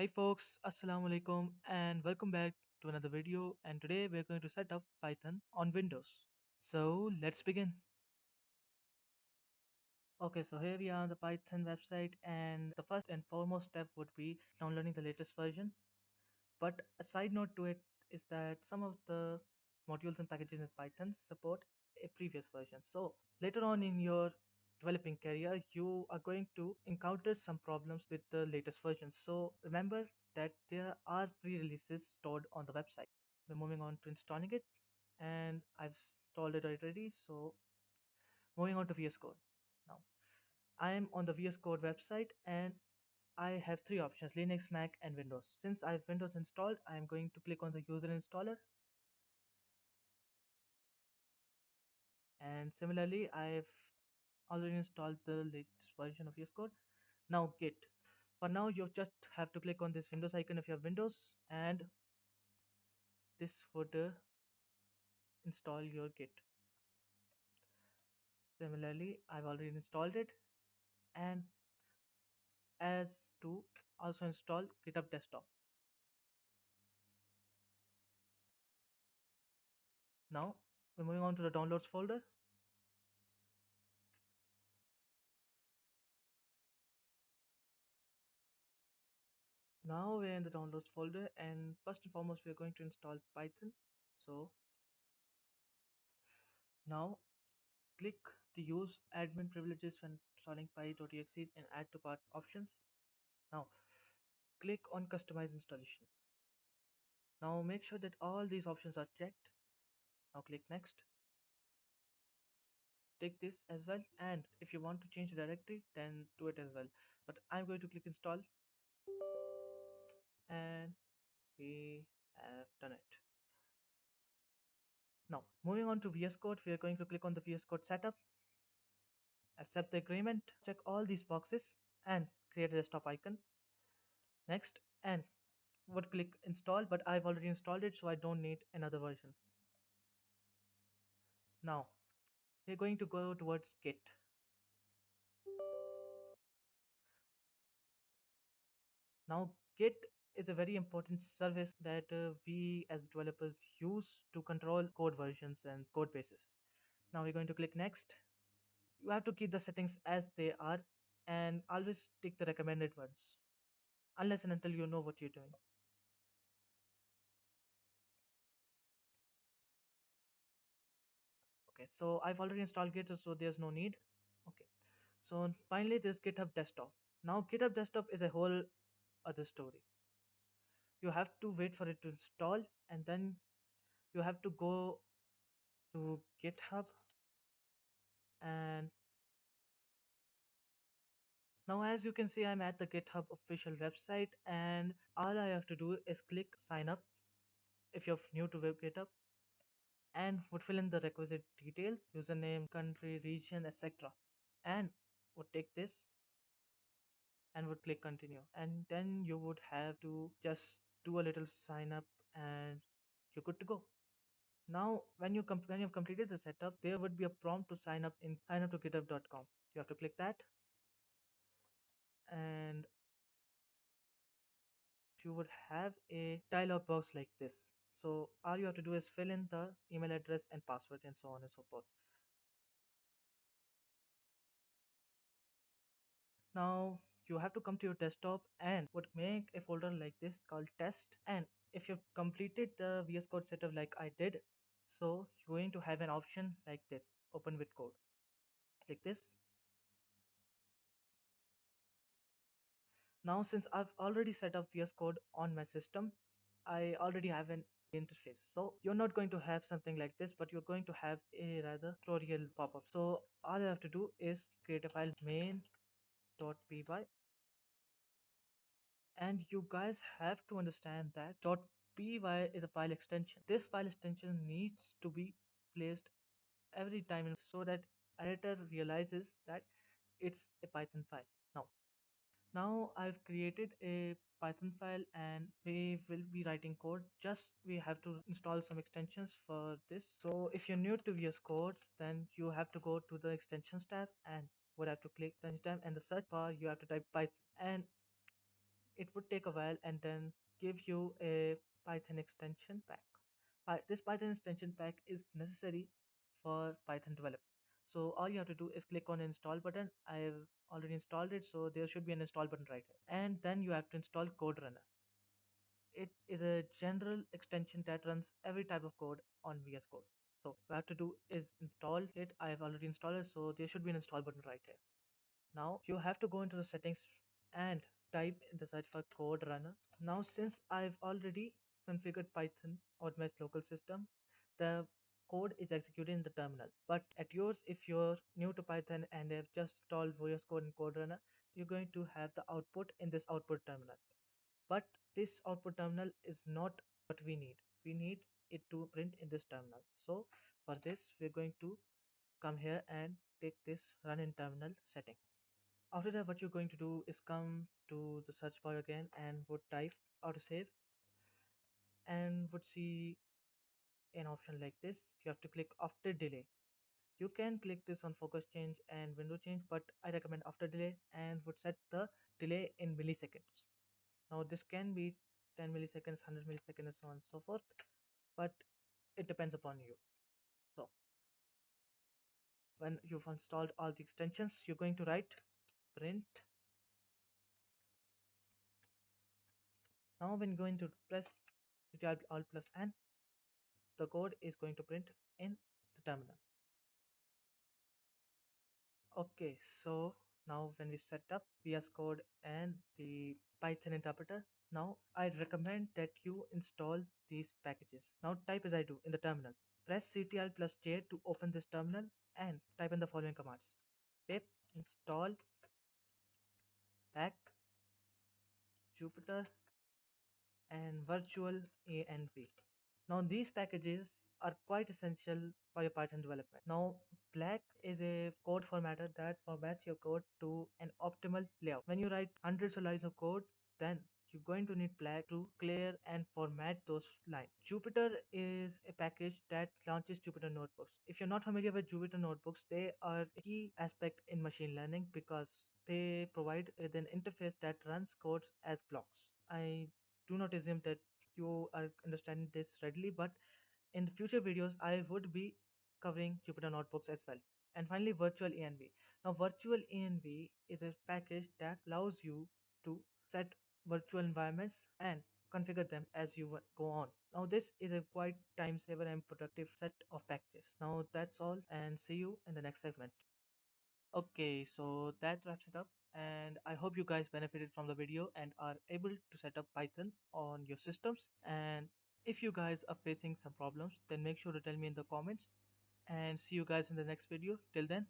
Hey folks, Assalamu alaikum and welcome back to another video, and today we're going to set up Python on Windows. So let's begin. Okay, so here we are on the Python website, and the first and foremost step would be downloading the latest version. But a side note to it is that some of the modules and packages in Python support a previous version. So later on in your developing career, you are going to encounter some problems with the latest version. So remember that there are pre-releases stored on the website. We're moving on to installing it, and I've installed it already. So moving on to VS Code. Now I am on the VS Code website, and I have three options: Linux, Mac, and Windows. Since I have Windows installed, I am going to click on the user installer, and similarly, I've already installed the latest version of VS Code. Now Git. For now, you just have to click on this Windows icon if you have Windows, and this would install your Git. Similarly, I've already installed it, and as to also install GitHub Desktop. Now we're moving on to the downloads folder. Now we're in the downloads folder, and first and foremost we're going to install Python. So now click the use admin privileges when installing py.exe and add to part options. Now click on customize installation. Now make sure that all these options are checked. Now click next. Take this as well, and if you want to change the directory, then do it as well. But I'm going to click install, and we have done it. Now moving on to VS Code, we are going to click on the VS Code setup, accept the agreement, check all these boxes, and create a desktop icon. Next, and would click install, but I've already installed it, so I don't need another version. Now we're going to go towards Git. Now Git is a very important service that we as developers use to control code versions and code bases. Now we're going to click next. You have to keep the settings as they are, and always take the recommended ones unless and until you know what you're doing. Okay, so I've already installed Git, so there's no need. Okay, so finally there's GitHub Desktop. Now GitHub Desktop is a whole other story. You have to wait for it to install, and then you have to go to GitHub, and now as you can see, I'm at the GitHub official website, and all I have to do is click sign up if you're new to GitHub, and would fill in the requisite details: username, country, region, etc., and would take this and would click continue, and then you would have to just do a little sign up, and you're good to go. Now when you've completed the setup, there would be a prompt to sign up in sign up to github.com. You have to click that, and you would have a dialog box like this. So all you have to do is fill in the email address and password and so on and so forth. Now you have to come to your desktop and would make a folder like this called test. And if you've completed the VS Code setup like I did, so you're going to have an option like this: open with code. Click this. Now since I've already set up VS Code on my system, I already have an interface. So you're not going to have something like this, but you're going to have a rather tutorial pop-up. So all you have to do is create a file main.py, and you guys have to understand that .py is a file extension. This file extension needs to be placed every time so that editor realizes that it's a Python file. Now I've created a Python file, and we will be writing code. Just we have to install some extensions for this. So if you're new to VS Code, then you have to go to the extensions tab and would have to click extension tab, and the search bar you have to type Python, and it would take a while and then give you a Python extension pack. This Python extension pack is necessary for Python development. So all you have to do is click on install button. I've already installed it, so there should be an install button right here. And then you have to install Code Runner. It is a general extension that runs every type of code on VS Code. So what I have to do is install it. I have already installed it, so there should be an install button right here. Now you have to go into the settings and type in the search for Code Runner. Now since I've already configured Python on my local system, the code is executed in the terminal. But at yours, if you're new to Python and have just installed VS Code and Code Runner, you're going to have the output in this output terminal. But this output terminal is not what we need. We need it to print in this terminal. So for this, we're going to come here and take this run in terminal setting. After that, what you're going to do is come to the search bar again and would type autosave and would see an option like this. You have to click after delay. You can click this on focus change and window change, but I recommend after delay and would set the delay in milliseconds. Now this can be 10 milliseconds, 100 milliseconds, and so on and so forth, but it depends upon you. So when you've installed all the extensions, you're going to write print. Now when you're going to press Alt plus N, the code is going to print in the terminal. Okay, so now when we set up VS Code and the Python interpreter, now I recommend that you install these packages. Now type as I do in the terminal. Press Ctrl plus J to open this terminal and type in the following commands. Pip install pack Jupyter and virtual env. Now these packages are quite essential for your Python development. Now black is a code formatter that formats your code to an optimal layout. When you write hundreds of lines of code, then you're going to need black to clear and format those lines. Jupyter is a package that launches Jupyter notebooks. If you're not familiar with Jupyter notebooks, they are a key aspect in machine learning because they provide with an interface that runs codes as blocks. I do not assume that you are understanding this readily, but in the future videos, I would be covering Jupyter Notebooks as well. And finally, Virtual env. Now, Virtual env is a package that allows you to set virtual environments and configure them as you go on. Now, this is a quite time saver and productive set of packages. Now, that's all, and see you in the next segment. Okay, so that wraps it up, and I hope you guys benefited from the video and are able to set up Python on your systems. And if you guys are facing some problems, then make sure to tell me in the comments, and see you guys in the next video. Till then,